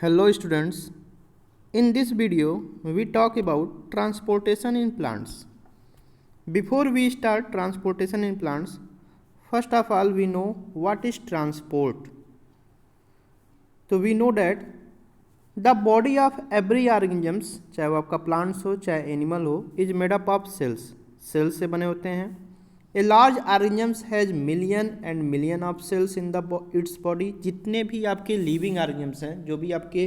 Hello students, in this video we talk about transportation in plants. Before we start transportation in plants, first of all we know what is transport. So we know that the body of every organisms, चाहे वो आपका plants हो चाहे animal हो, is made up of cells. Cells से बने होते हैं. A large organisms has million and million of cells in its body. जितने भी आपके living organisms हैं, जो भी आपके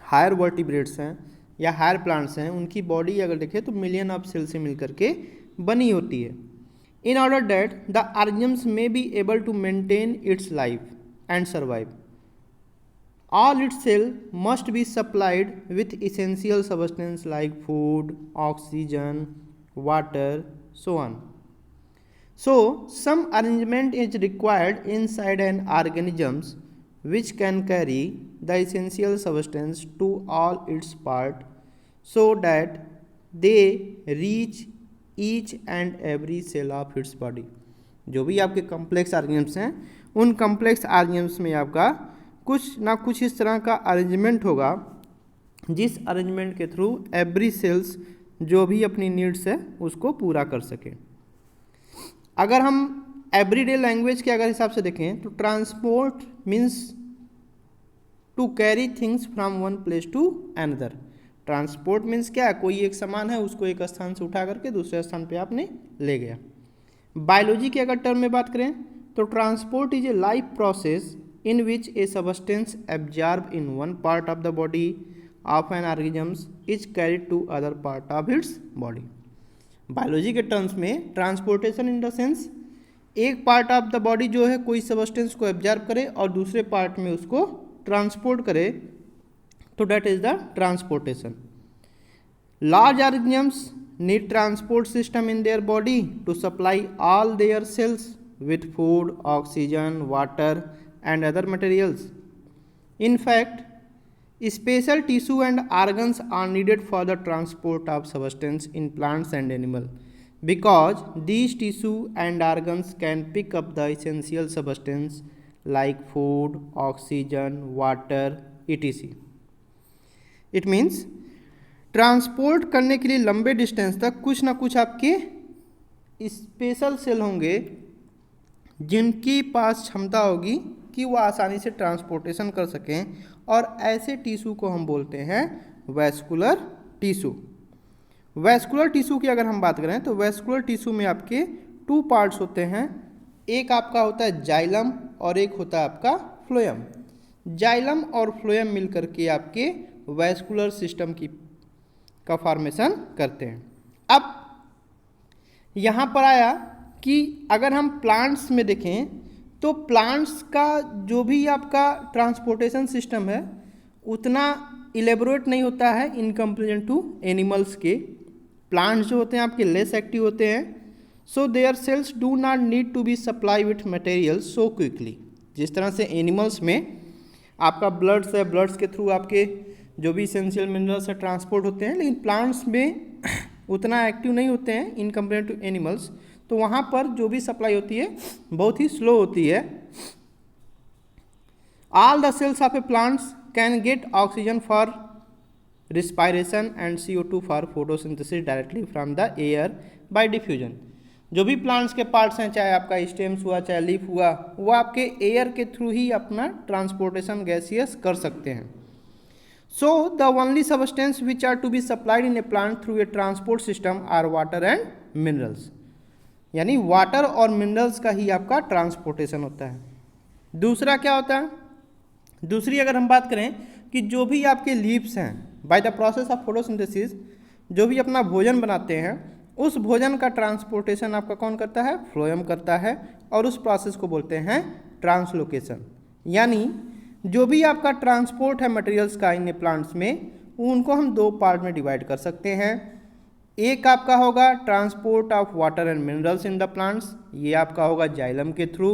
हायर वर्टिब्रेट्स हैं या हायर प्लांट्स हैं, उनकी बॉडी अगर देखें तो मिलियन ऑफ सेल से मिलकर के बनी होती है. In order that the organism may be able to maintain its life and survive, all its cell must be supplied with essential substance like food, oxygen, water, so on. So some arrangement is required inside an organisms which can carry the essential substance to all its part so that they reach each and every cell of its body. जो भी आपके complex organisms हैं, उन complex organisms में आपका कुछ ना कुछ इस तरह का अरेंजमेंट होगा जिस अरेंजमेंट के थ्रू एवरी सेल्स जो भी अपनी नीड्स है उसको पूरा कर सके. अगर हम एवरीडे लैंग्वेज के अगर हिसाब से देखें तो transport means to carry things from one place to another. Transport means क्या है, कोई एक सामान है उसको एक स्थान से उठा करके दूसरे स्थान पे आपने ले गया. बायोलॉजी के अगर टर्म में बात करें तो transport is a life process in which a substance absorbed in one part of the body of an organism is carried to other part of its body. Biology के टर्म्स में transportation in the sense एक part of the body जो है कोई substance को absorb करे और दूसरे पार्ट में उसको ट्रांसपोर्ट करे, तो that is the transportation. Large organisms need transport system in their body to supply all their cells with food, oxygen, water and other materials. In fact, special tissue and organs are needed for the transport of substance in plants and animals because these tissue and organs can pick up the essential substance like food, oxygen, water, etc. It means transport करने के लिए लंबे distance तक कुछ ना कुछ आपके special cell होंगे जिनकी पास क्षमता होगी कि वो आसानी से ट्रांसपोर्टेशन कर सकें, और ऐसे टिश्यू को हम बोलते हैं वैस्कुलर टिश्यू. वैस्कुलर टिश्यू की अगर हम बात करें तो वैस्कुलर टिश्यू में आपके टू पार्ट्स होते हैं. एक आपका होता है जाइलम और एक होता है आपका फ्लोएम. जाइलम और फ्लोएम मिलकर के आपके वैस्कुलर सिस्टम का फॉर्मेशन करते हैं. अब यहाँ पर आया कि अगर हम प्लांट्स में देखें तो प्लांट्स का जो भी आपका ट्रांसपोर्टेशन सिस्टम है उतना इलेबोरेट नहीं होता है इन कंपेरिजन टू एनिमल्स के. प्लांट्स जो होते हैं आपके लेस एक्टिव होते हैं, so their cells do not need to be supply with materials so quickly. जिस तरह से एनिमल्स में आपका ब्लड्स है, ब्लड्स के थ्रू आपके जो भी इसेंशियल मिनरल्स है ट्रांसपोर्ट होते हैं, लेकिन प्लांट्स में उतना एक्टिव नहीं होते हैं इन कंपेरिजन टू एनिमल्स, तो वहाँ पर जो भी सप्लाई होती है बहुत ही स्लो होती है. All the cells of a plants can get oxygen for respiration and CO2 for photosynthesis directly from the air by diffusion. जो भी प्लांट्स के पार्ट्स हैं, चाहे आपका स्टेम्स हुआ चाहे लीफ हुआ, वो आपके एयर के थ्रू ही अपना ट्रांसपोर्टेशन गैसियस कर सकते हैं. So the only substance which are to be supplied in a plant through a transport system are water and minerals. यानी वाटर और मिनरल्स का ही आपका ट्रांसपोर्टेशन होता है. दूसरा क्या होता है, दूसरी अगर हम बात करें कि जो भी आपके लीव्स हैं by the process of photosynthesis जो भी अपना भोजन बनाते हैं, उस भोजन का ट्रांसपोर्टेशन आपका कौन करता है, फ्लोएम करता है, और उस प्रोसेस को बोलते हैं ट्रांसलोकेशन. यानी जो भी आपका ट्रांसपोर्ट है मटेरियल्स का इन प्लांट्स में, उनको हम दो पार्ट में डिवाइड कर सकते हैं. एक आपका होगा transport of water and minerals in the plants, ये आपका होगा जाइलम के थ्रू,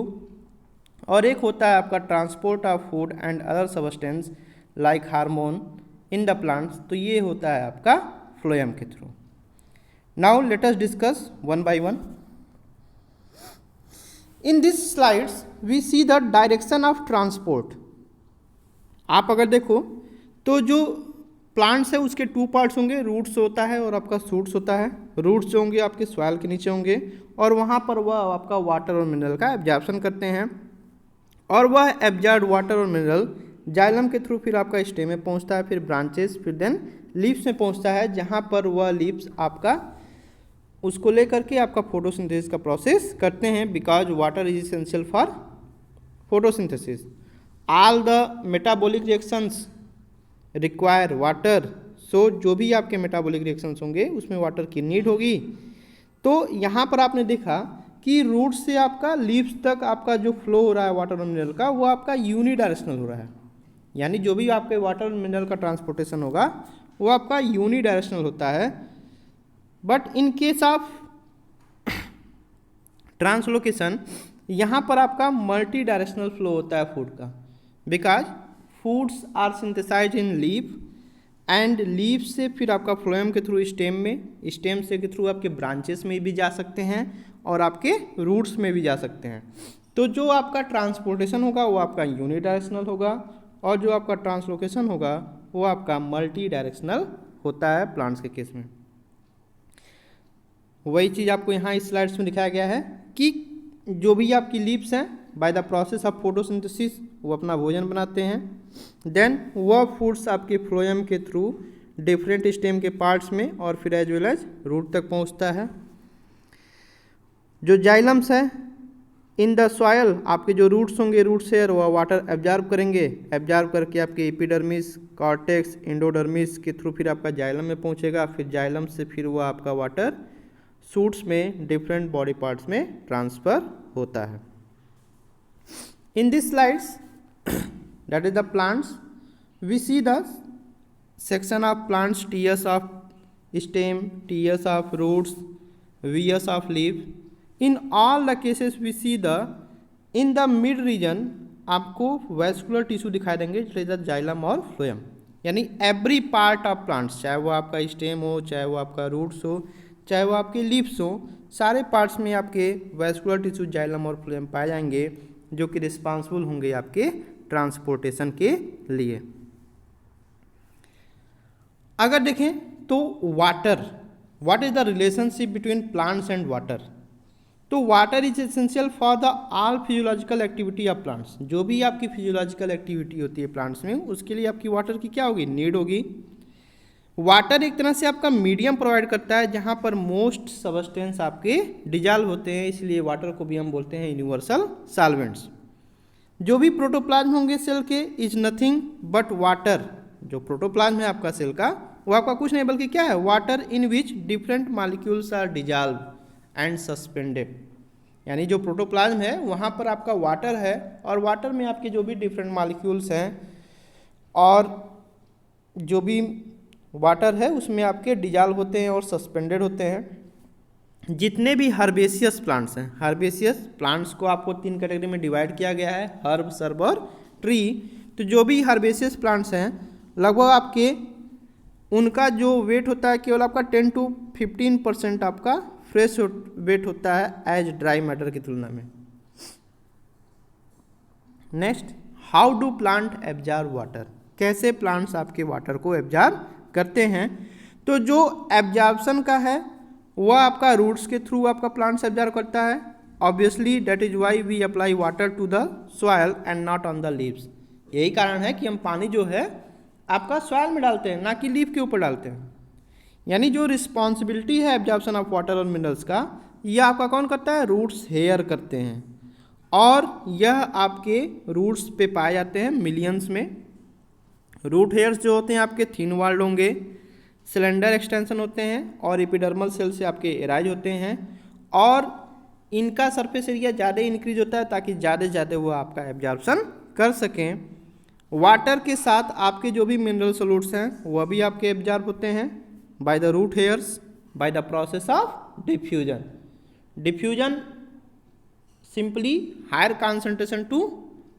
और एक होता है आपका transport of food and other substance like hormone in the plants, तो ये होता है आपका फ्लोएम के through. Now let us discuss one by one. In this slides we see the direction of transport. आप अगर देखो तो जो प्लांट्स है उसके टू पार्ट्स होंगे, रूट्स होता है और आपका शूट्स होता है। रूट्स जो होंगे आपके सॉइल के नीचे होंगे और वहाँ पर वह आपका वाटर और मिनरल का एब्जॉर्प्शन करते हैं, और वह एब्जॉर्ब्ड वाटर और मिनरल जाइलम के थ्रू फिर आपका स्टेम में पहुँचता है, फिर ब्रांचेस, फिर देन लीव्स में पहुँचता है, जहाँ पर वह लीव्स आपका उसको लेकर के आपका फोटोसिंथेसिस का प्रोसेस करते हैं, because water is essential for photosynthesis. All the metabolic reactions require water, so जो भी आपके मेटाबॉलिक रिएक्शंस होंगे उसमें वाटर की नीड होगी। तो यहाँ पर आपने देखा कि रूट से आपका लीव्स तक आपका जो फ्लो हो रहा है वाटर और मिनरल का, वो आपका यूनिडायरेक्शनल हो रहा है, यानी जो भी आपके वाटर और मिनरल का ट्रांसपोर्टेशन होगा वो आपका यूनिडायरेक्शनल होता है। But in case of translocation यहाँ पर आपका मल्टी डायरेक्शनल फ्लो होता है फूड का, because foods are synthesize in leaf and leaf से फिर आपका फ्लोएम के थ्रू स्टेम में, स्टेम से के थ्रू आपके ब्रांचेस में भी जा सकते हैं और आपके रूट्स में भी जा सकते हैं। तो जो आपका ट्रांसपोर्टेशन होगा वो आपका यूनिडायरेक्शनल होगा और जो आपका ट्रांसलोकेशन होगा वो आपका मल्टी डायरेक्शनल होता है प्लांट्स के केस में। वही चीज़ आपको यहाँ इस स्लाइड्स में दिखाया गया है कि जो भी आपकी लीव्स हैं by the process of photosynthesis वो अपना भोजन बनाते हैं, देन वह फूड्स आपके फ्लोएम के थ्रू डिफरेंट स्टेम के पार्ट्स में और फिर एज वेल एज रूट तक पहुंचता है। जो जाइलम्स है इन द सॉयल, आपके जो रूट्स होंगे, रूट से वह वाटर एब्जॉर्ब करेंगे, एब्जॉर्ब करके आपके एपिडर्मिस, कॉर्टेक्स, एंडोडर्मिस के थ्रू फिर आपका जाइलम में पहुंचेगा, फिर जाइलम से फिर वह आपका वाटर शूट्स में डिफरेंट बॉडी पार्ट्स में ट्रांसफर होता है। इन this slides that is the plants, we see the section of plants, tiers of stem, tiers of roots, vias of leaf. In all the cases we see the in the mid region आपको vascular tissue दिखाई देंगे, it is the xylem और phloem, यानी every part of plants, चाहे वो आपका stem हो, चाहे वो आपका रूट्स हो, चाहे वो आपके लीव्स हो, सारे पार्ट्स में आपके वैस्कुलर टिश्यू जाइलम और फ्लोएम पाए जाएंगे जो कि रिस्पॉन्सिबल होंगे आपके ट्रांसपोर्टेशन के लिए। अगर देखें तो water, what is the relationship between plants and water, तो water is essential for the all physiological activity of plants. जो भी आपकी फिजियोलॉजिकल एक्टिविटी होती है प्लांट्स में, उसके लिए आपकी वाटर की क्या होगी, नीड होगी। वाटर एक तरह से आपका मीडियम प्रोवाइड करता है जहाँ पर मोस्ट सबस्टेंस आपके डिजॉल्व होते हैं, इसलिए वाटर को भी हम बोलते हैं यूनिवर्सल सॉल्वेंट्स। जो भी प्रोटोप्लाज्म होंगे सेल के इज नथिंग बट वाटर, जो प्रोटोप्लाज्म है आपका सेल का वो आपका कुछ नहीं बल्कि क्या है, water in which different molecules are dissolve and suspended. यानी जो प्रोटोप्लाज्म है वहाँ पर आपका वाटर है और वाटर में आपके जो भी डिफरेंट मॉलिक्यूल्स हैं और जो भी वाटर है उसमें आपके डिजॉल्व होते हैं और सस्पेंडेड होते हैं। जितने भी हर्बेशियस प्लांट्स हैं, हर्बेशियस प्लांट्स को आपको 3 कैटेगरी में डिवाइड किया गया है, हर्ब, सर्ब और ट्री। तो जो भी हर्बेशियस प्लांट्स हैं लगभग आपके उनका जो वेट होता है केवल आपका 10 to 15% आपका फ्रेश वेट होता है एज ड्राई मैटर की तुलना में। Next, how do plant absorb water, कैसे प्लांट्स आपके वाटर को एब्जॉर्ब करते हैं। तो जो एब्जॉर्प्शन का है वह आपका रूट्स के थ्रू आपका प्लांट्स एब्जॉर्ब करता है। Obviously that is why we apply water to the soil and not on the leaves. यही कारण है कि हम पानी जो है आपका सॉइल में डालते हैं, ना कि लीफ के ऊपर डालते हैं। यानी जो रिस्पॉन्सिबिलिटी है एब्जॉर्प्शन ऑफ वाटर और मिनरल्स का, यह आपका कौन करता है, रूट्स हेयर करते हैं, और यह आपके रूट्स पे पाए जाते हैं मिलियंस में। रूट हेयर्स जो होते हैं आपके थिन वॉल्ड होंगे, सिलेंडर एक्सटेंशन होते हैं और एपिडर्मल सेल से आपके एराइज होते हैं, और इनका सरफेस एरिया ज़्यादा इंक्रीज होता है ताकि ज़्यादा से ज़्यादा वो आपका एब्जॉर्प्शन कर सकें। वाटर के साथ आपके जो भी मिनरल सोल्यूट्स हैं वह भी आपके एब्जॉर्ब होते हैं by the root hairs by the process of diffusion. Diffusion simply higher concentration to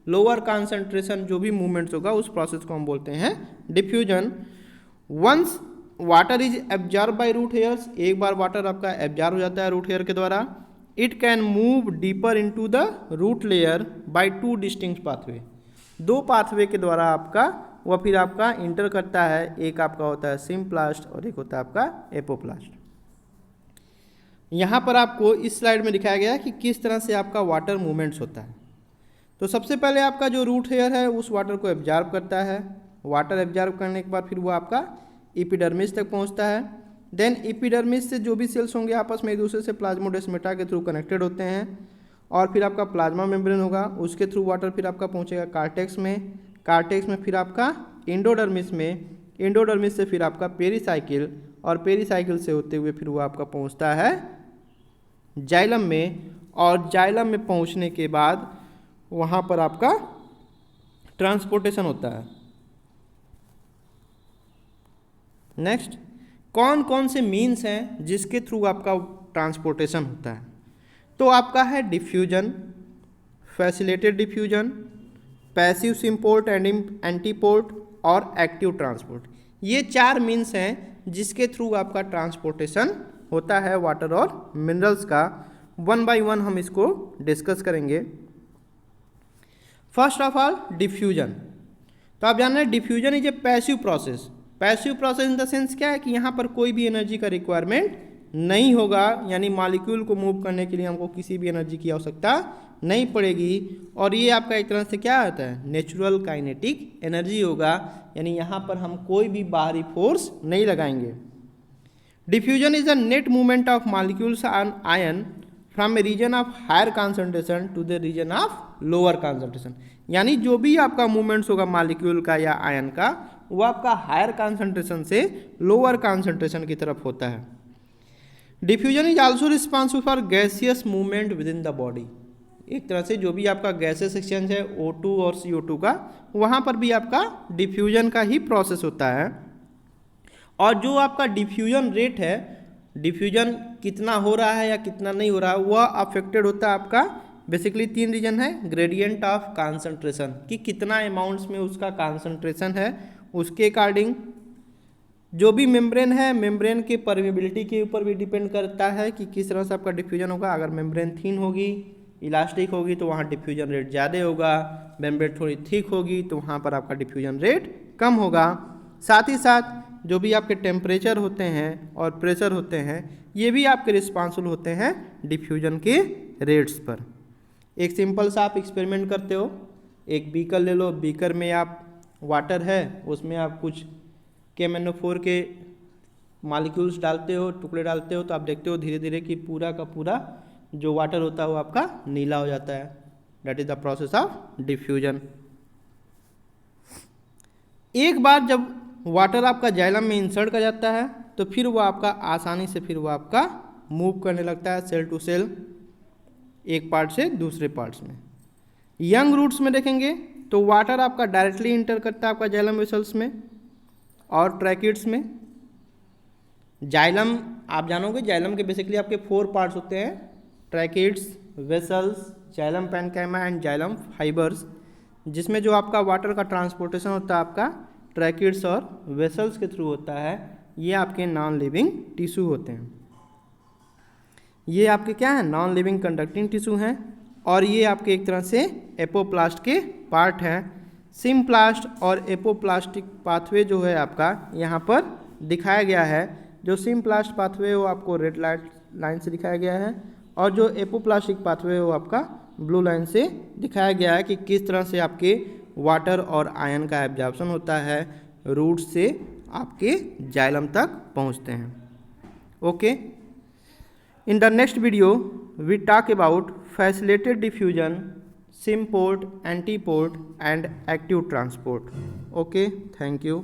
lower concentration, जो भी मूवमेंट्स होगा उस प्रोसेस को हम बोलते हैं diffusion. Once water is absorb by root hairs, एक बार वाटर आपका एब्जॉर्ब हो जाता है रूट हेयर के द्वारा, it can move deeper into the root layer by 2 distinct pathway. दो पाथवे के द्वारा आपका वह फिर आपका इंटर करता है। एक आपका होता है सिम्प्लास्ट और एक होता है आपका एपोप्लास्ट। यहाँ पर आपको इस स्लाइड में दिखाया गया है कि किस तरह से आपका वाटर मूवमेंट्स होता है। तो सबसे पहले आपका जो रूट हेयर है उस वाटर को एब्जॉर्ब करता है। वाटर एब्जॉर्ब करने के बाद फिर वो आपका एपिडर्मिस तक पहुँचता है। देन एपिडर्मिस से जो भी सेल्स होंगे आपस में एक दूसरे से प्लाज्मोडेस्माटा के थ्रू कनेक्टेड होते हैं और फिर आपका प्लाज्मा मेम्ब्रेन होगा, उसके थ्रू वाटर फिर आपका पहुँचेगा कार्टेक्स में। कार्टेक्स में फिर आपका एंडोडर्मिस में, एंडोडर्मिस से फिर आपका पेरीसाइकिल और पेरीसाइकिल से होते हुए फिर वो आपका पहुँचता है जाइलम में। और जाइलम में पहुँचने के बाद वहाँ पर आपका ट्रांसपोर्टेशन होता है। नेक्स्ट, कौन कौन से मीन्स हैं जिसके थ्रू आपका ट्रांसपोर्टेशन होता है? तो आपका है diffusion, facilitated diffusion, passive symport and antiport और एक्टिव ट्रांसपोर्ट। ये 4 मीन्स हैं जिसके थ्रू आपका ट्रांसपोर्टेशन होता है वाटर और मिनरल्स का। 1 बाय 1 हम इसको डिस्कस करेंगे। First of all diffusion. तो आप जान रहे हैं diffusion is a passive process. Passive process in the sense क्या है कि यहाँ पर कोई भी एनर्जी का रिक्वायरमेंट नहीं होगा, यानी मॉलिक्यूल को मूव करने के लिए हमको किसी भी एनर्जी की आवश्यकता नहीं पड़ेगी। और ये आपका एक तरह से क्या होता है, नेचुरल काइनेटिक एनर्जी होगा, यानी यहाँ पर हम कोई भी बाहरी फोर्स नहीं लगाएंगे। Diffusion is the net movement of molecules on ion from a region of higher concentration to the region of lower concentration. यानी जो भी आपका मूवमेंट्स होगा मॉलिक्यूल का या आयन का, वो आपका हायर कॉन्सेंट्रेशन से लोअर कॉन्सेंट्रेशन की तरफ होता है। Diffusion is also responsible for gaseous movement with in the body. एक तरह से जो भी आपका गैसेस एक्सचेंज है O2 और CO2 का, वहाँ पर भी आपका डिफ्यूजन का ही प्रोसेस होता है। और जो आपका डिफ्यूजन रेट है, डिफ्यूजन कितना हो रहा है या कितना नहीं हो रहा है, वह अफेक्टेड होता है आपका बेसिकली 3 रीजन है। ग्रेडियंट ऑफ कॉन्सेंट्रेशन, कि कितना अमाउंट्स में उसका कॉन्सेंट्रेशन है, उसके अकॉर्डिंग जो भी मेम्ब्रेन है, मेम्ब्रेन के परमेबिलिटी के ऊपर भी डिपेंड करता है कि किस तरह से आपका डिफ्यूजन होगा। अगर मेम्ब्रेन थिन होगी, इलास्टिक होगी, तो वहाँ डिफ्यूजन रेट ज़्यादा होगा। मेम्ब्रेन थोड़ी थिक होगी तो वहाँ पर आपका डिफ्यूजन रेट कम होगा। साथ ही साथ जो भी आपके टेम्परेचर होते हैं और प्रेशर होते हैं, ये भी आपके रिस्पॉन्सिबल होते हैं डिफ्यूजन के रेट्स पर। एक सिंपल सा आप एक्सपेरिमेंट करते हो, एक बीकर ले लो, बीकर में आप वाटर है, उसमें आप कुछ KMnO4 के मॉलिक्यूल्स डालते हो, टुकड़े डालते हो, तो आप देखते हो धीरे धीरे कि पूरा का पूरा जो वाटर होता है वो आपका नीला हो जाता है। That is the process of diffusion. एक बार जब वाटर आपका जाइलम में इंसर्ट कर जाता है तो फिर वो आपका आसानी से फिर वो आपका मूव करने लगता है सेल टू सेल, एक पार्ट से दूसरे पार्ट्स में। यंग रूट्स में देखेंगे तो वाटर आपका डायरेक्टली इंटर करता है आपका जाइलम वेसल्स में और ट्रैकिड्स में। जाइलम आप जानोगे, जाइलम के बेसिकली आपके 4 पार्ट्स होते हैं, tracheids, vessels, xylem parenchyma and xylem fibres, जिसमें जो आपका वाटर का ट्रांसपोर्टेशन होता है आपका ट्रैकिड्स और वेसल्स के थ्रू होता है। ये आपके नॉन लिविंग टिश्यू होते हैं। ये आपके क्या है, नॉन लिविंग कंडक्टिंग टिश्यू हैं। और ये आपके एक तरह से एपोप्लास्ट के पार्ट हैं। सिम्प्लास्ट और एपोप्लास्टिक पाथवे जो है आपका यहाँ पर दिखाया गया है। जो सिम्प्लास्ट पाथवे वो आपको रेड लाइन से दिखाया गया है और जो एपोप्लास्टिक पाथवे वो आपका ब्लू लाइन से दिखाया गया है कि किस तरह से आपके वाटर और आयन का एब्जॉर्प्शन होता है, रूट से आपके जाइलम तक पहुँचते हैं। Okay, in the next video we talk about facilitated diffusion, symport, antiport and active transport. Okay, thank you.